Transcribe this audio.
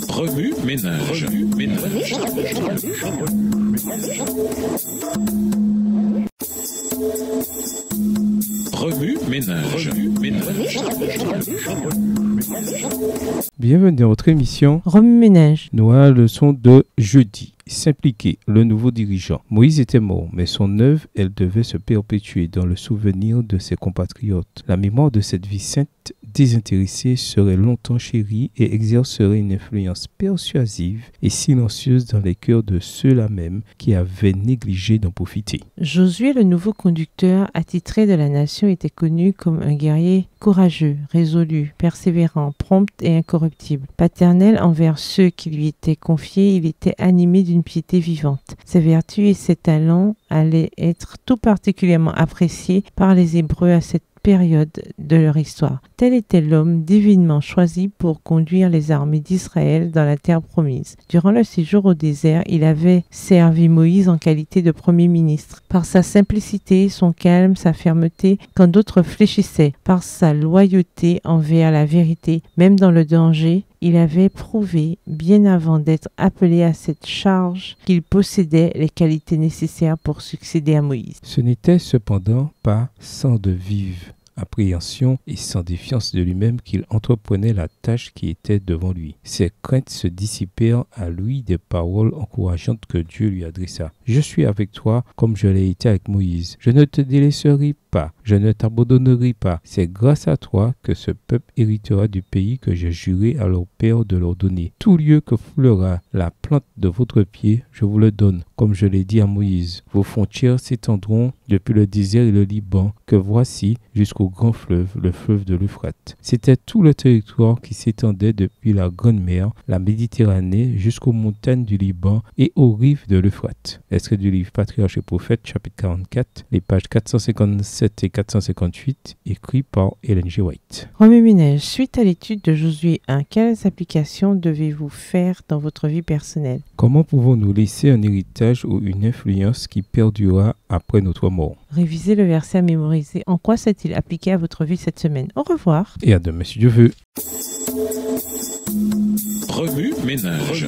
Remue ménage. Remue ménage. Bienvenue dans votre émission Remue ménage. Nouvelle leçon de jeudi. S'impliquer, le nouveau dirigeant. Moïse était mort, mais son œuvre, elle devait se perpétuer dans le souvenir de ses compatriotes. La mémoire de cette vie sainte désintéressée serait longtemps chérie et exercerait une influence persuasive et silencieuse dans les cœurs de ceux-là même qui avaient négligé d'en profiter. Josué, le nouveau conducteur attitré de la nation, était connu comme un guerrier courageux, résolu, persévérant, prompt et incorruptible. Paternel envers ceux qui lui étaient confiés, il était animé d'une piété vivante. Ses vertus et ses talents allaient être tout particulièrement appréciés par les Hébreux à cette période de leur histoire. Tel était l'homme divinement choisi pour conduire les armées d'Israël dans la terre promise. Durant le séjour au désert, il avait servi Moïse en qualité de premier ministre. Par sa simplicité, son calme, sa fermeté, quand d'autres fléchissaient, par sa loyauté envers la vérité, même dans le danger, il avait prouvé, bien avant d'être appelé à cette charge, qu'il possédait les qualités nécessaires pour succéder à Moïse. Ce n'était cependant pas sans de vive appréhension et sans défiance de lui-même qu'il entreprenait la tâche qui était devant lui. Ses craintes se dissipèrent à lui des paroles encourageantes que Dieu lui adressa. « Je suis avec toi comme je l'ai été avec Moïse. Je ne te délaisserai pas, je ne t'abandonnerai pas. C'est grâce à toi que ce peuple héritera du pays que j'ai juré à leur père de leur donner. Tout lieu que foulera la plante de votre pied, je vous le donne, comme je l'ai dit à Moïse. Vos frontières s'étendront depuis le désert et le Liban, que voici jusqu'au grand fleuve, le fleuve de l'Euphrate. » C'était tout le territoire qui s'étendait depuis la Grande Mer, la Méditerranée, jusqu'aux montagnes du Liban et aux rives de l'Euphrate. Extrait du livre Patriarches et Prophètes, chapitre 44, les pages 457 et 458, écrit par Ellen G. White. Remue ménage. Suite à l'étude de Josué 1, quelles applications devez-vous faire dans votre vie personnelle? Comment pouvons-nous laisser un héritage ou une influence qui perdurera après notre mort? Révisez le verset à mémoriser. En quoi s'est-il appliqué à votre vie cette semaine? Au revoir. Et à demain si Dieu veut. Remue ménage.